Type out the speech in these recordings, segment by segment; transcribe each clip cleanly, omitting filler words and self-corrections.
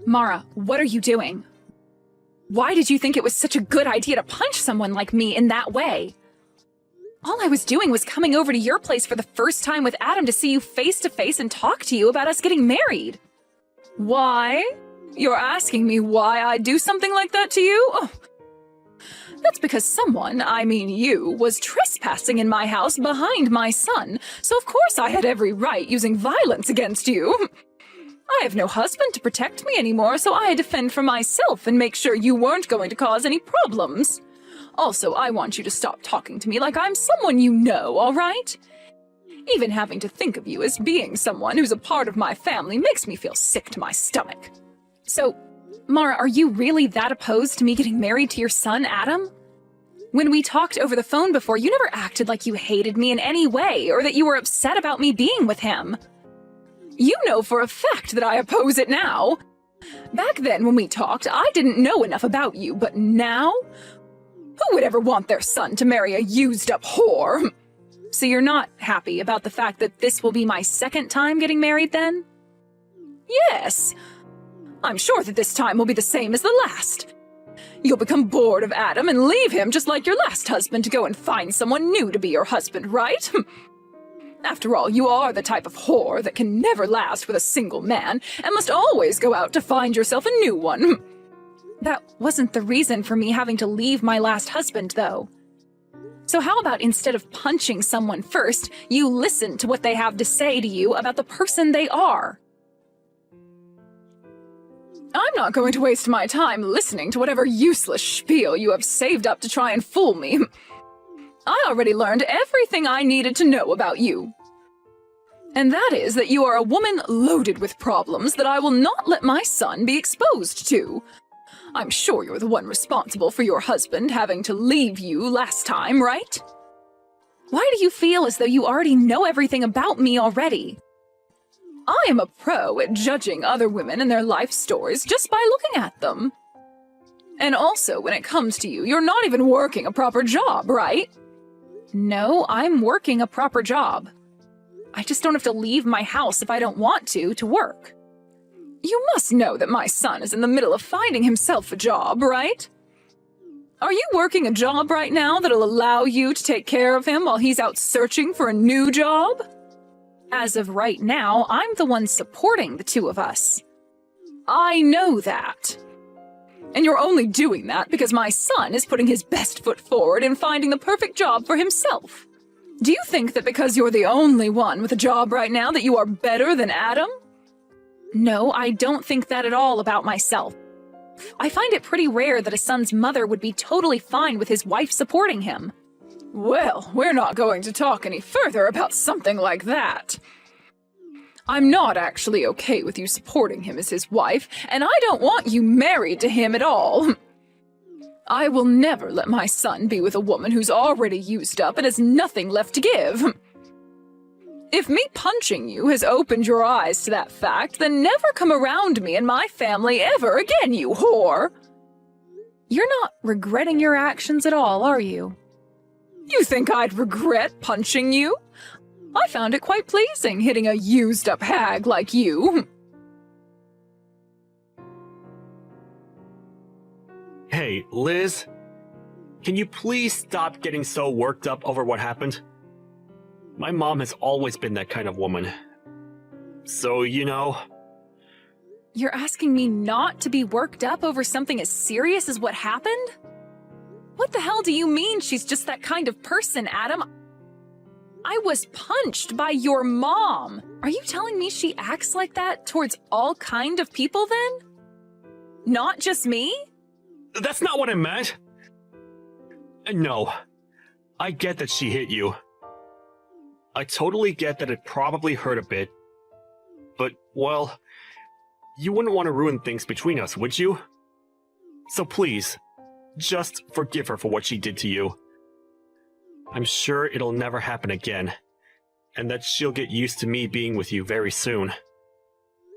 Mara, what are you doing? Why did you think it was such a good idea to punch someone like me in that way? All I was doing was coming over to your place for the first time with Adam to see you face to face and talk to you about us getting married. Why? You're asking me why I'd do something like that to you? Oh. That's because someone, I mean you, was trespassing in my house behind my son, so of course I had every right using violence against you. I have no husband to protect me anymore, so I had to fend for myself and make sure you weren't going to cause any problems. Also, I want you to stop talking to me like I'm someone you know, all right? Even having to think of you as being someone who's a part of my family makes me feel sick to my stomach. So, Mara, are you really that opposed to me getting married to your son, Adam? When we talked over the phone before, you never acted like you hated me in any way or that you were upset about me being with him. You know for a fact that I oppose it now. Back then when we talked, I didn't know enough about you, but now? Who would ever want their son to marry a used-up whore? So you're not happy about the fact that this will be my second time getting married then? Yes. I'm sure that this time will be the same as the last. You'll become bored of Adam and leave him just like your last husband to go and find someone new to be your husband, right? After all, you are the type of whore that can never last with a single man and must always go out to find yourself a new one. That wasn't the reason for me having to leave my last husband, though. So how about instead of punching someone first, you listen to what they have to say to you about the person they are? I'm not going to waste my time listening to whatever useless spiel you have saved up to try and fool me. I already learned everything I needed to know about you. And that is that you are a woman loaded with problems that I will not let my son be exposed to. I'm sure you're the one responsible for your husband having to leave you last time, right? Why do you feel as though you already know everything about me already? I am a pro at judging other women and their life stories just by looking at them. And also, when it comes to you, you're not even working a proper job, right? No, I'm working a proper job. I just don't have to leave my house if I don't want to work. You must know that my son is in the middle of finding himself a job, right? Are you working a job right now that'll allow you to take care of him while he's out searching for a new job? As of right now, I'm the one supporting the two of us. I know that. And you're only doing that because my son is putting his best foot forward in finding the perfect job for himself. Do you think that because you're the only one with a job right now that you are better than Adam? No, I don't think that at all about myself. I find it pretty rare that a son's mother would be totally fine with his wife supporting him. Well, we're not going to talk any further about something like that. I'm not actually okay with you supporting him as his wife, and I don't want you married to him at all. I will never let my son be with a woman who's already used up and has nothing left to give. If me punching you has opened your eyes to that fact, then never come around me and my family ever again, you whore! You're not regretting your actions at all, are you? You think I'd regret punching you? I found it quite pleasing hitting a used-up hag like you. Hey, Liz, can you please stop getting so worked up over what happened? My mom has always been that kind of woman. So, you know... You're asking me not to be worked up over something as serious as what happened? What the hell do you mean she's just that kind of person, Adam? I was punched by your mom. Are you telling me she acts like that towards all kind of people then? Not just me? That's not what I meant. No, I get that she hit you. I totally get that it probably hurt a bit. But, well, you wouldn't want to ruin things between us, would you? So please, just forgive her for what she did to you. I'm sure it'll never happen again, and that she'll get used to me being with you very soon.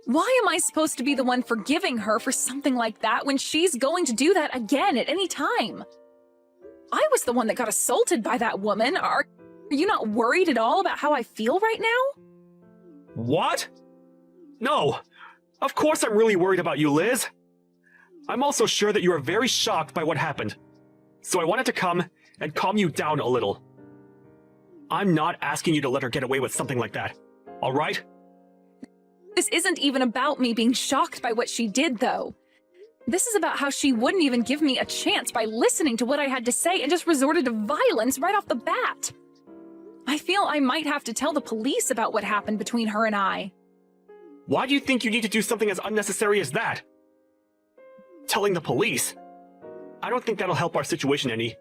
Why am I supposed to be the one forgiving her for something like that when she's going to do that again at any time? I was the one that got assaulted by that woman. Are you not worried at all about how I feel right now? What? No, Of course I'm really worried about you, Liz. I'm also sure that you are very shocked by what happened. So I wanted to come and calm you down a little. I'm not asking you to let her get away with something like that, alright? This isn't even about me being shocked by what she did, though. This is about how she wouldn't even give me a chance by listening to what I had to say and just resorted to violence right off the bat. I feel I might have to tell the police about what happened between her and I. Why do you think you need to do something as unnecessary as that? Telling the police? I don't think that'll help our situation any.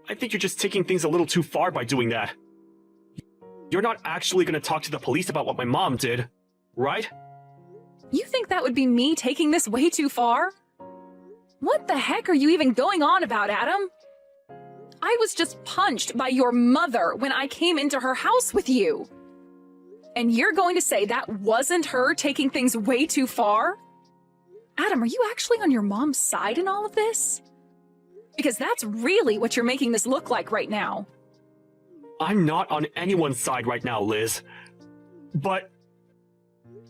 I think you're just taking things a little too far by doing that. You're not actually going to talk to the police about what my mom did, right? You think that would be me taking this way too far? What the heck are you even going on about, Adam? I was just punched by your mother when I came into her house with you. And you're going to say that wasn't her taking things way too far? Adam, are you actually on your mom's side in all of this? Because that's really what you're making this look like right now. I'm not on anyone's side right now, Liz. But...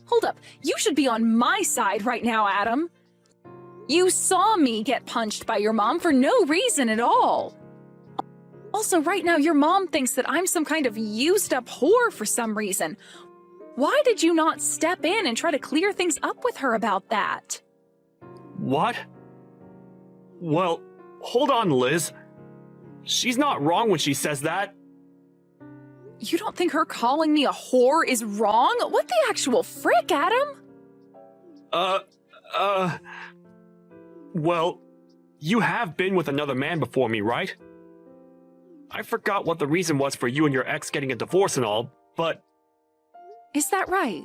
Hold up, you should be on my side right now, Adam. You saw me get punched by your mom for no reason at all. Also, right now, your mom thinks that I'm some kind of used-up whore for some reason. Why did you not step in and try to clear things up with her about that? What? Well, hold on, Liz. She's not wrong when she says that. You don't think her calling me a whore is wrong? What the actual frick, Adam? Well, you have been with another man before me, right? I forgot what the reason was for you and your ex getting a divorce and all, but... Is that right?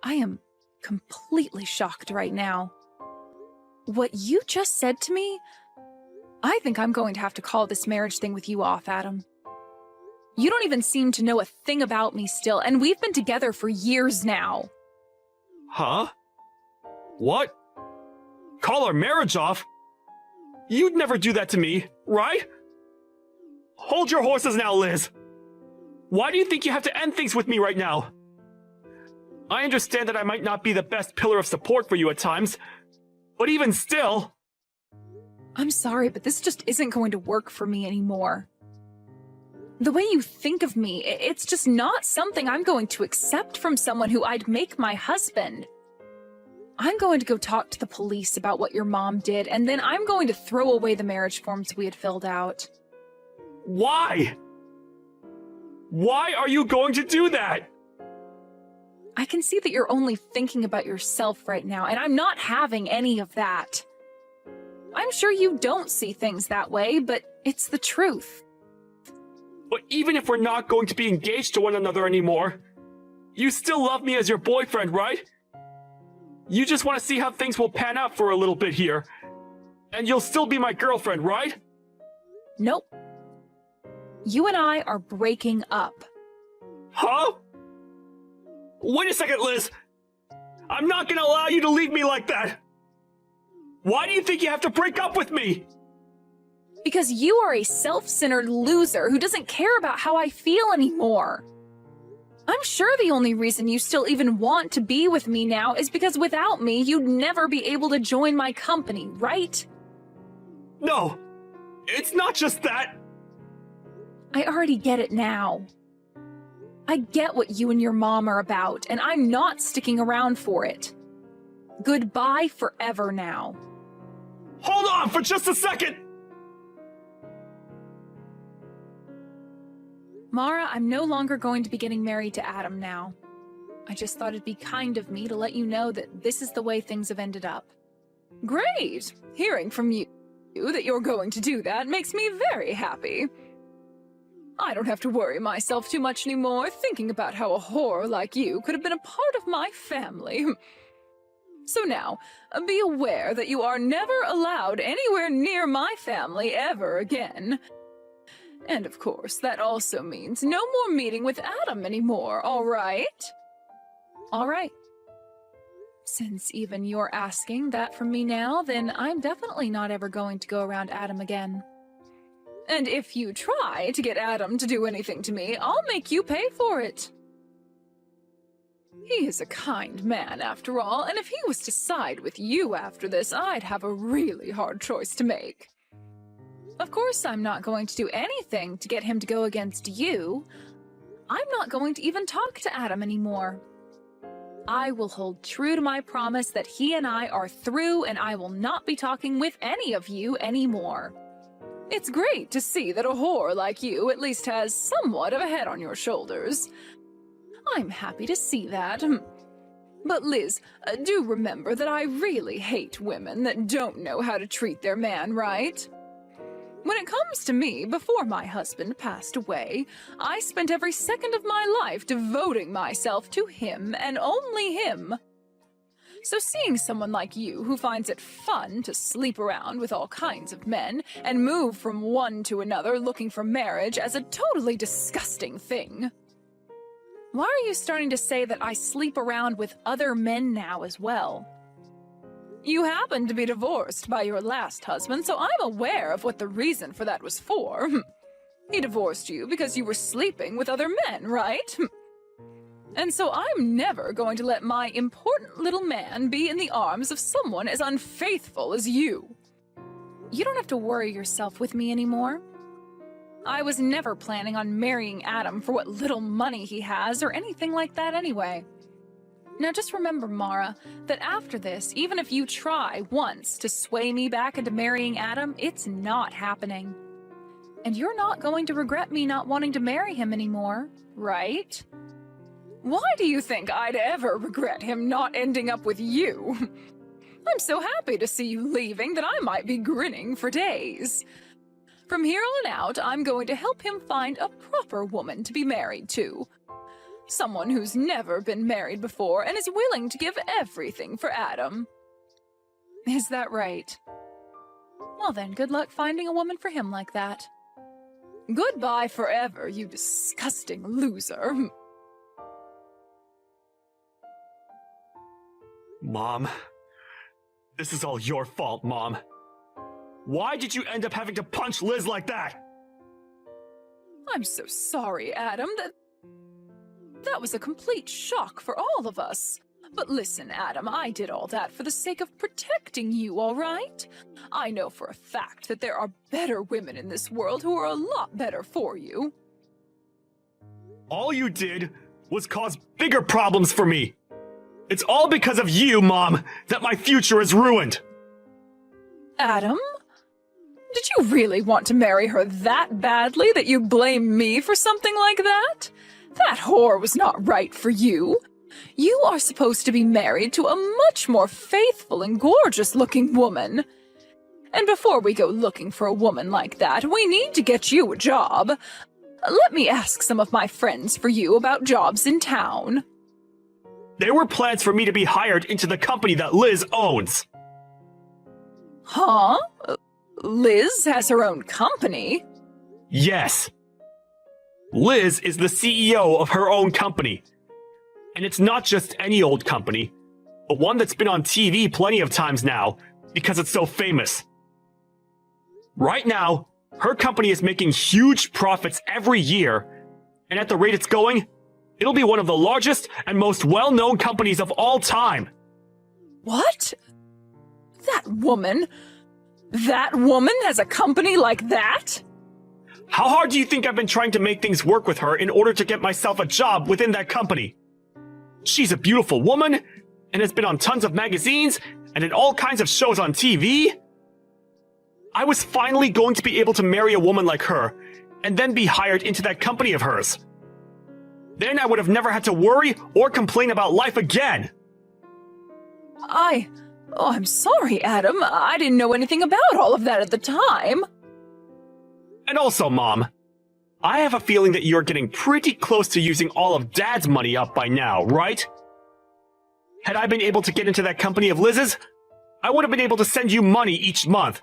I am completely shocked right now. What you just said to me? I think I'm going to have to call this marriage thing with you off, Adam. You don't even seem to know a thing about me still, and we've been together for years now. Huh? What? Call our marriage off? You'd never do that to me, right? Hold your horses now, Liz. Why do you think you have to end things with me right now? I understand that I might not be the best pillar of support for you at times, but even still... I'm sorry, but this just isn't going to work for me anymore. The way you think of me, it's just not something I'm going to accept from someone who I'd make my husband. I'm going to go talk to the police about what your mom did, and then I'm going to throw away the marriage forms we had filled out. Why? Why are you going to do that? I can see that you're only thinking about yourself right now, and I'm not having any of that. I'm sure you don't see things that way, but it's the truth. But even if we're not going to be engaged to one another anymore, you still love me as your boyfriend, right? You just want to see how things will pan out for a little bit here. And you'll still be my girlfriend, right? Nope. You and I are breaking up. Huh? Wait a second, Liz. I'm not gonna allow you to leave me like that. Why do you think you have to break up with me? Because you are a self-centered loser who doesn't care about how I feel anymore. I'm sure the only reason you still even want to be with me now is because without me, you'd never be able to join my company, right? No, it's not just that. I already get it now. I get what you and your mom are about, and I'm not sticking around for it. Goodbye forever now. Hold on for just a second! Mara, I'm no longer going to be getting married to Adam now. I just thought it'd be kind of me to let you know that this is the way things have ended up. Great! Hearing from you that you're going to do that makes me very happy. I don't have to worry myself too much anymore thinking about how a whore like you could have been a part of my family. So now, be aware that you are never allowed anywhere near my family ever again. And of course, that also means no more meeting with Adam anymore, all right? All right. Since even you're asking that from me now, then I'm definitely not ever going to go around Adam again. And if you try to get Adam to do anything to me, I'll make you pay for it. He is a kind man, after all, and if he was to side with you after this, I'd have a really hard choice to make. Of course, I'm not going to do anything to get him to go against you. I'm not going to even talk to Adam anymore. I will hold true to my promise that he and I are through, and I will not be talking with any of you anymore. It's great to see that a whore like you at least has somewhat of a head on your shoulders. I'm happy to see that. But Liz, do remember that I really hate women that don't know how to treat their man right. When it comes to me, before my husband passed away, I spent every second of my life devoting myself to him and only him. So seeing someone like you who finds it fun to sleep around with all kinds of men and move from one to another looking for marriage as a totally disgusting thing. Why are you starting to say that I sleep around with other men now as well? You happened to be divorced by your last husband, so I'm aware of what the reason for that was for. He divorced you because you were sleeping with other men, right? And so I'm never going to let my important little man be in the arms of someone as unfaithful as you. You don't have to worry yourself with me anymore. I was never planning on marrying Adam for what little money he has or anything like that anyway. Now just remember, Mara, that after this, even if you try once to sway me back into marrying Adam, it's not happening. And you're not going to regret me not wanting to marry him anymore, right? Why do you think I'd ever regret him not ending up with you? I'm so happy to see you leaving that I might be grinning for days. From here on out, I'm going to help him find a proper woman to be married to. Someone who's never been married before and is willing to give everything for Adam. Is that right? Well then, good luck finding a woman for him like that. Goodbye forever, you disgusting loser. Mom, this is all your fault, Mom. Why did you end up having to punch Liz like that? I'm so sorry, Adam. That was a complete shock for all of us. But listen, Adam, I did all that for the sake of protecting you, all right? I know for a fact that there are better women in this world who are a lot better for you. All you did was cause bigger problems for me. It's all because of you, Mom, that my future is ruined. Adam? Did you really want to marry her that badly that you blame me for something like that? That whore was not right for you. You are supposed to be married to a much more faithful and gorgeous-looking woman. And before we go looking for a woman like that, we need to get you a job. Let me ask some of my friends for you about jobs in town. There were plans for me to be hired into the company that Liz owns. Huh? Liz has her own company? Yes. Liz is the CEO of her own company. And it's not just any old company, but one that's been on TV plenty of times now because it's so famous. Right now, her company is making huge profits every year, and at the rate it's going, it'll be one of the largest and most well-known companies of all time. What? That woman has a company like that? How hard do you think I've been trying to make things work with her in order to get myself a job within that company? She's a beautiful woman, and has been on tons of magazines, and in all kinds of shows on TV. I was finally going to be able to marry a woman like her, and then be hired into that company of hers. Then I would have never had to worry or complain about life again. I'm sorry, Adam. I didn't know anything about all of that at the time. And also, Mom, I have a feeling that you're getting pretty close to using all of Dad's money up by now, right? Had I been able to get into that company of Liz's, I would have been able to send you money each month.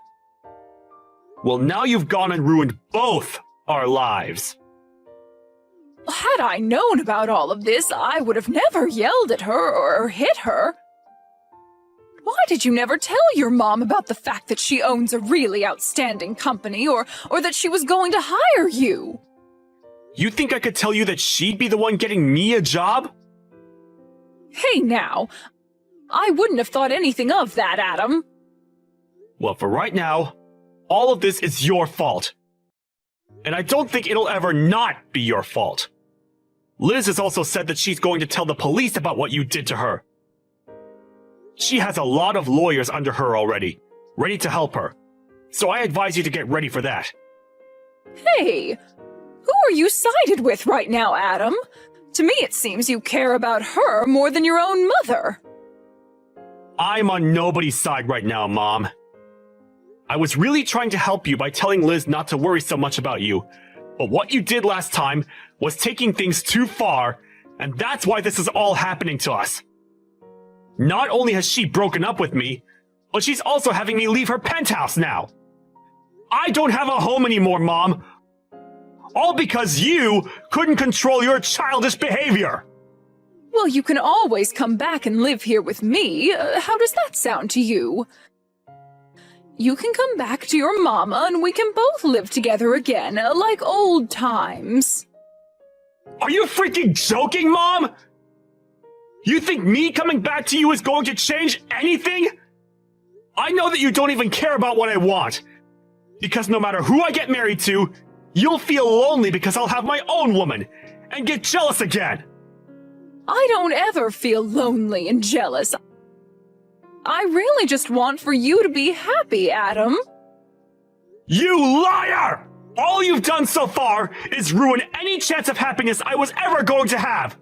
Well, now you've gone and ruined both our lives. Had I known about all of this, I would have never yelled at her or hit her. Why did you never tell your mom about the fact that she owns a really outstanding company or that she was going to hire you? You think I could tell you that she'd be the one getting me a job? Hey now, I wouldn't have thought anything of that, Adam. Well, for right now, all of this is your fault. And I don't think it'll ever not be your fault. Liz has also said that she's going to tell the police about what you did to her. She has a lot of lawyers under her already, ready to help her. So I advise you to get ready for that. Hey, who are you sided with right now, Adam? To me it seems you care about her more than your own mother. I'm on nobody's side right now, Mom. I was really trying to help you by telling Liz not to worry so much about you. But what you did last time was taking things too far, and that's why this is all happening to us. Not only has she broken up with me, but she's also having me leave her penthouse now. I don't have a home anymore, Mom. All because you couldn't control your childish behavior. Well, you can always come back and live here with me. How does that sound to you? You can come back to your mama and we can both live together again, like old times. Are you freaking joking, Mom? You think me coming back to you is going to change anything? I know that you don't even care about what I want. Because no matter who I get married to, you'll feel lonely because I'll have my own woman and get jealous again. I don't ever feel lonely and jealous. I really just want for you to be happy, Adam. You liar! All you've done so far is ruin any chance of happiness I was ever going to have.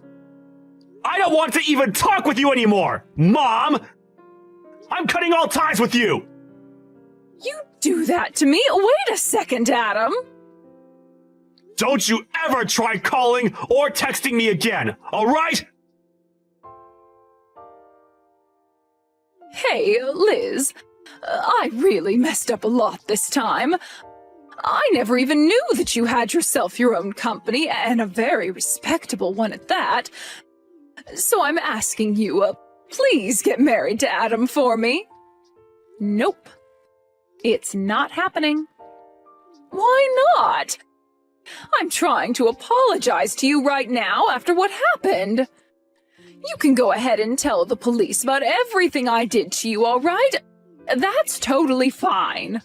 I don't want to even talk with you anymore, Mom! I'm cutting all ties with you! You do that to me? Wait a second, Adam. Don't you ever try calling or texting me again, alright? Hey, Liz, I really messed up a lot this time. I never even knew that you had yourself your own company, and a very respectable one at that. So I'm asking you, please get married to Adam for me. Nope. It's not happening. Why not? I'm trying to apologize to you right now after what happened. You can go ahead and tell the police about everything I did to you, all right? That's totally fine.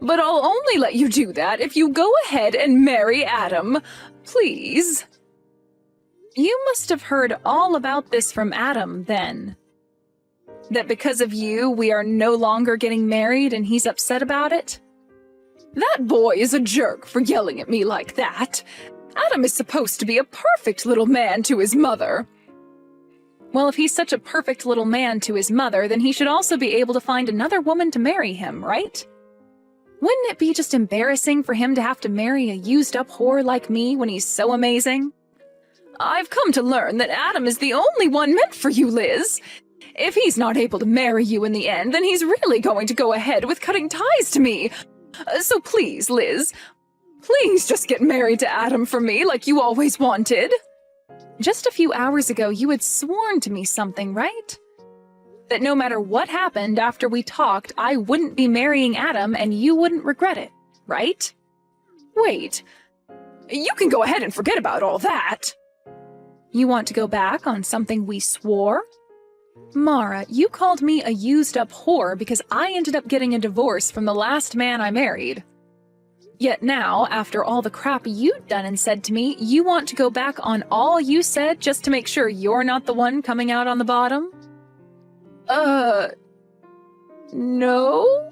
But I'll only let you do that if you go ahead and marry Adam, please. You must have heard all about this from Adam, then. That because of you, we are no longer getting married and he's upset about it? That boy is a jerk for yelling at me like that. Adam is supposed to be a perfect little man to his mother. Well, if he's such a perfect little man to his mother, then he should also be able to find another woman to marry him, right? Wouldn't it be just embarrassing for him to have to marry a used-up whore like me when he's so amazing? I've come to learn that Adam is the only one meant for you, Liz. If he's not able to marry you in the end, then he's really going to go ahead with cutting ties to me. So please, Liz, please just get married to Adam for me like you always wanted. Just a few hours ago, you had sworn to me something, right? That no matter what happened after we talked, I wouldn't be marrying Adam and you wouldn't regret it, right? Wait, you can go ahead and forget about all that. You want to go back on something we swore? Mara, you called me a used-up whore because I ended up getting a divorce from the last man I married. Yet now, after all the crap you'd done and said to me, you want to go back on all you said just to make sure you're not the one coming out on the bottom? No?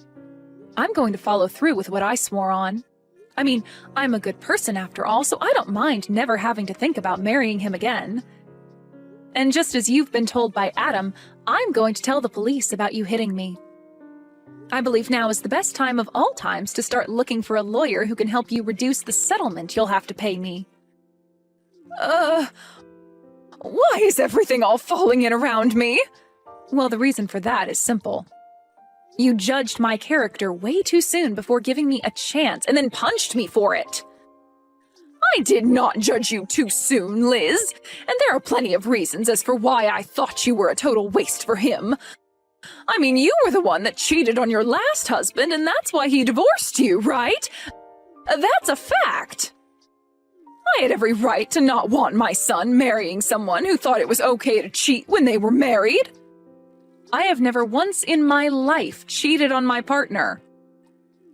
I'm going to follow through with what I swore on. I mean, I'm a good person after all, so I don't mind never having to think about marrying him again. And just as you've been told by Adam, I'm going to tell the police about you hitting me. I believe now is the best time of all times to start looking for a lawyer who can help you reduce the settlement you'll have to pay me. Why is everything all falling in around me? Well, the reason for that is simple. You judged my character way too soon before giving me a chance and then punched me for it. I did not judge you too soon, Liz, and there are plenty of reasons as for why I thought you were a total waste for him. I mean, you were the one that cheated on your last husband, and that's why he divorced you, right? That's a fact. I had every right to not want my son marrying someone who thought it was okay to cheat when they were married. I have never once in my life cheated on my partner.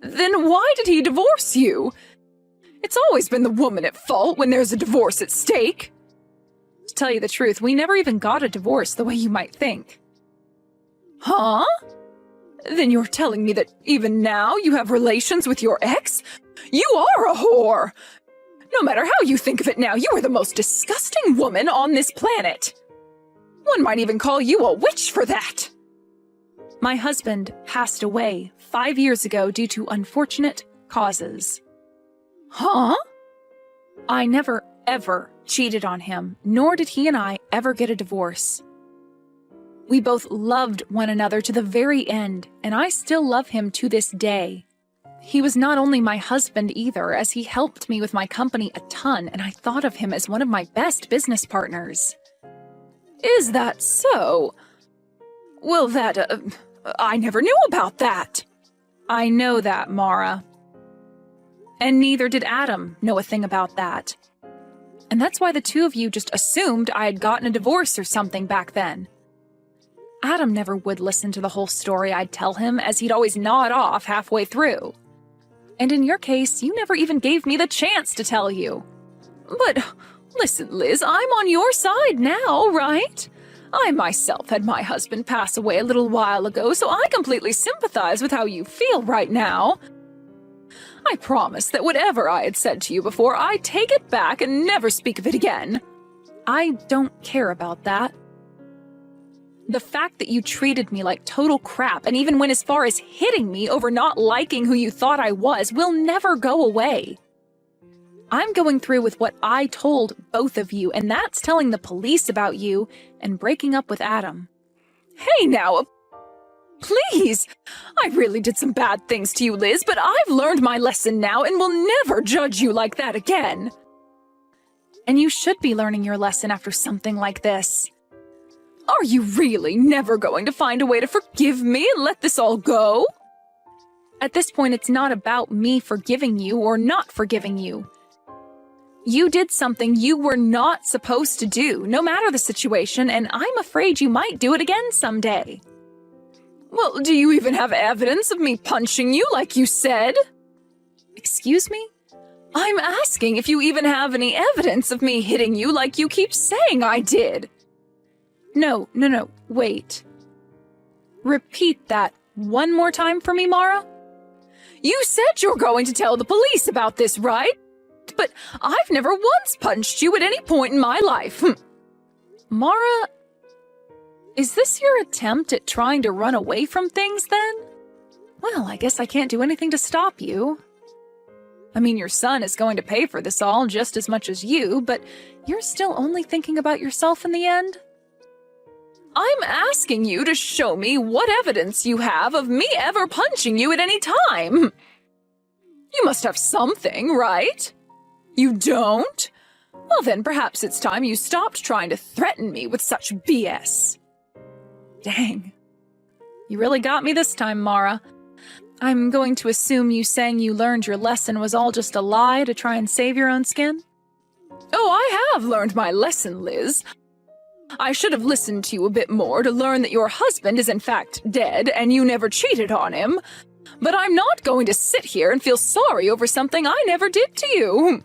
Then why did he divorce you? It's always been the woman at fault when there's a divorce at stake. To tell you the truth, we never even got a divorce the way you might think. Huh? Then you're telling me that even now you have relations with your ex? You are a whore! No matter how you think of it now, you are the most disgusting woman on this planet. One might even call you a witch for that. My husband passed away 5 years ago due to unfortunate causes. Huh? I never, ever cheated on him, nor did he and I ever get a divorce. We both loved one another to the very end, and I still love him to this day. He was not only my husband either, as he helped me with my company a ton, and I thought of him as one of my best business partners. Is that so? Well, I never knew about that. I know that, Mara. And neither did Adam know a thing about that. And that's why the two of you just assumed I had gotten a divorce or something back then. Adam never would listen to the whole story I'd tell him, as he'd always nod off halfway through. And in your case, you never even gave me the chance to tell you. But listen, Liz, I'm on your side now, right? I myself had my husband pass away a little while ago, so I completely sympathize with how you feel right now. I promise that whatever I had said to you before, I take it back and never speak of it again. I don't care about that. The fact that you treated me like total crap and even went as far as hitting me over not liking who you thought I was will never go away. I'm going through with what I told both of you, and that's telling the police about you and breaking up with Adam. Hey now, please! I really did some bad things to you, Liz, but I've learned my lesson now and will never judge you like that again. And you should be learning your lesson after something like this. Are you really never going to find a way to forgive me and let this all go? At this point, it's not about me forgiving you or not forgiving you. You did something you were not supposed to do, no matter the situation, and I'm afraid you might do it again someday. Well, do you even have evidence of me punching you like you said? Excuse me? I'm asking if you even have any evidence of me hitting you like you keep saying I did. No, wait. Repeat that one more time for me, Mara. You said you're going to tell the police about this, right? But I've never once punched you at any point in my life. Mara, is this your attempt at trying to run away from things, then? Well, I guess I can't do anything to stop you. I mean, your son is going to pay for this all just as much as you, but you're still only thinking about yourself in the end? I'm asking you to show me what evidence you have of me ever punching you at any time. You must have something, right? You don't? Well then, perhaps it's time you stopped trying to threaten me with such BS. Dang. You really got me this time, Mara. I'm going to assume you saying you learned your lesson was all just a lie to try and save your own skin? Oh, I have learned my lesson, Liz. I should have listened to you a bit more to learn that your husband is in fact dead and you never cheated on him. But I'm not going to sit here and feel sorry over something I never did to you.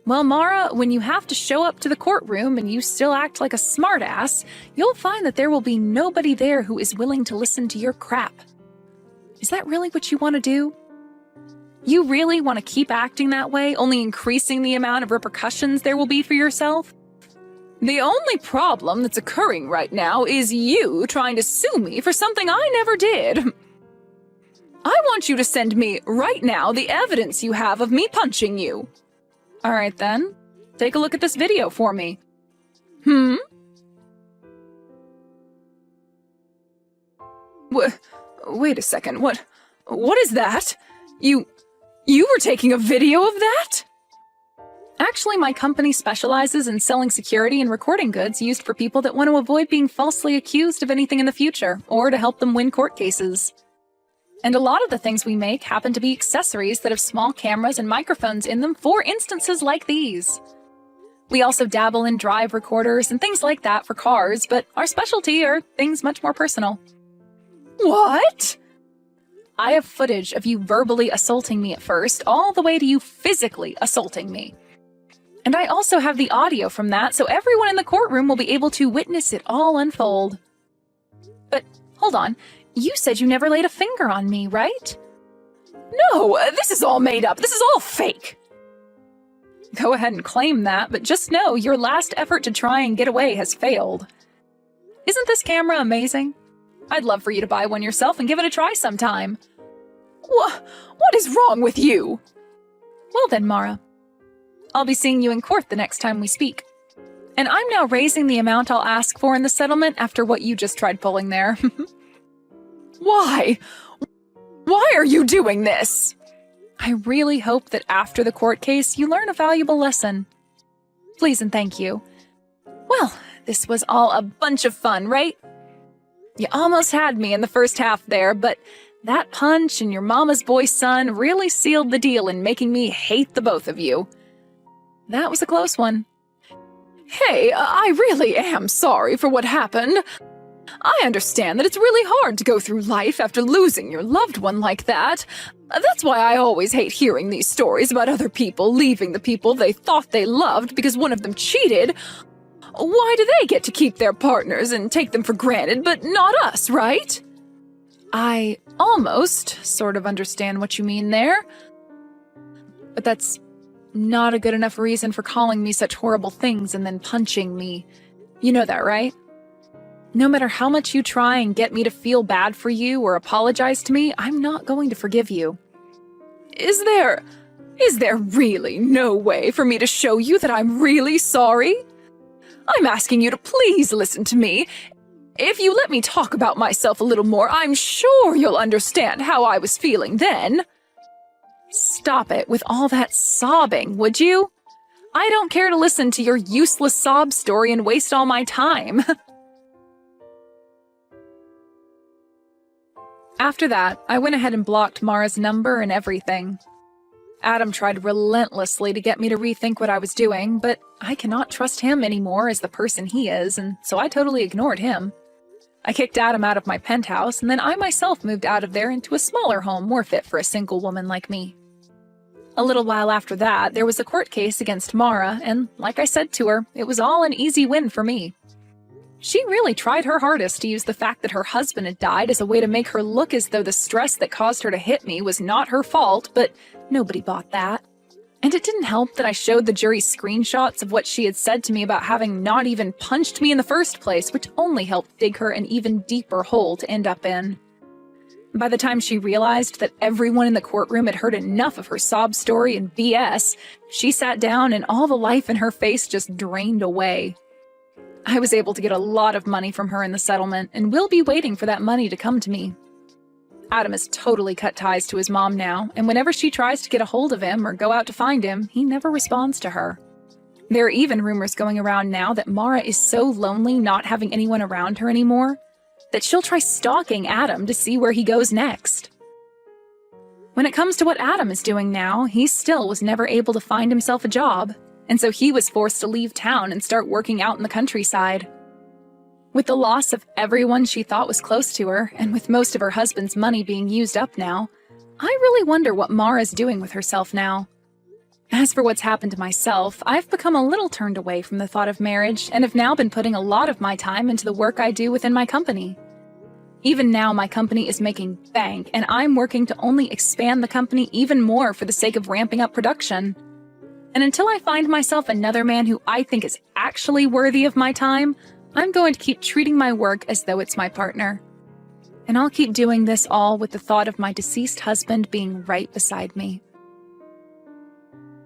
Well, Mara, when you have to show up to the courtroom and you still act like a smartass, you'll find that there will be nobody there who is willing to listen to your crap. Is that really what you want to do? You really want to keep acting that way, only increasing the amount of repercussions there will be for yourself? The only problem that's occurring right now is you trying to sue me for something I never did. I want you to send me, right now, the evidence you have of me punching you. All right, then. Take a look at this video for me. Wait a second, what is that? You were taking a video of that? Actually, my company specializes in selling security and recording goods used for people that want to avoid being falsely accused of anything in the future, or to help them win court cases. And a lot of the things we make happen to be accessories that have small cameras and microphones in them for instances like these. We also dabble in drive recorders and things like that for cars, but our specialty are things much more personal. What? I have footage of you verbally assaulting me at first, all the way to you physically assaulting me. And I also have the audio from that, so everyone in the courtroom will be able to witness it all unfold. But hold on, you said you never laid a finger on me, right? No, this is all made up. This is all fake. Go ahead and claim that, but just know your last effort to try and get away has failed. Isn't this camera amazing? I'd love for you to buy one yourself and give it a try sometime. What is wrong with you? Well then, Mara. I'll be seeing you in court the next time we speak. And I'm now raising the amount I'll ask for in the settlement after what you just tried pulling there. Why? Why are you doing this? I really hope that after the court case, you learn a valuable lesson. Please and thank you. Well, this was all a bunch of fun, right? You almost had me in the first half there, but that punch and your mama's boy son really sealed the deal in making me hate the both of you. That was a close one. Hey, I really am sorry for what happened. I understand that it's really hard to go through life after losing your loved one like that. That's why I always hate hearing these stories about other people leaving the people they thought they loved because one of them cheated. Why do they get to keep their partners and take them for granted, but not us, right? I almost sort of understand what you mean there. But that's not a good enough reason for calling me such horrible things and then punching me. You know that, right? No matter how much you try and get me to feel bad for you or apologize to me, I'm not going to forgive you. Is there really no way for me to show you that I'm really sorry? I'm asking you to please listen to me. If you let me talk about myself a little more, I'm sure you'll understand how I was feeling then. Stop it with all that sobbing, would you? I don't care to listen to your useless sob story and waste all my time. After that, I went ahead and blocked Mara's number and everything. Adam tried relentlessly to get me to rethink what I was doing, but I cannot trust him anymore as the person he is, and so I totally ignored him. I kicked Adam out of my penthouse, and then I myself moved out of there into a smaller home more fit for a single woman like me. A little while after that, there was a court case against Mara, and like I said to her, it was all an easy win for me. She really tried her hardest to use the fact that her husband had died as a way to make her look as though the stress that caused her to hit me was not her fault, but nobody bought that. And it didn't help that I showed the jury screenshots of what she had said to me about having not even punched me in the first place, which only helped dig her an even deeper hole to end up in. By the time she realized that everyone in the courtroom had heard enough of her sob story and BS, she sat down and all the life in her face just drained away. I was able to get a lot of money from her in the settlement, and will be waiting for that money to come to me. Adam has totally cut ties to his mom now, and whenever she tries to get a hold of him or go out to find him, he never responds to her. There are even rumors going around now that Mara is so lonely not having anyone around her anymore, that she'll try stalking Adam to see where he goes next. When it comes to what Adam is doing now, he still was never able to find himself a job, and so he was forced to leave town and start working out in the countryside. With the loss of everyone she thought was close to her, and with most of her husband's money being used up now, I really wonder what Mara's doing with herself now. As for what's happened to myself, I've become a little turned away from the thought of marriage, and have now been putting a lot of my time into the work I do within my company. Even now, my company is making bank, and I'm working to only expand the company even more for the sake of ramping up production. And until I find myself another man who I think is actually worthy of my time, I'm going to keep treating my work as though it's my partner. And I'll keep doing this all with the thought of my deceased husband being right beside me.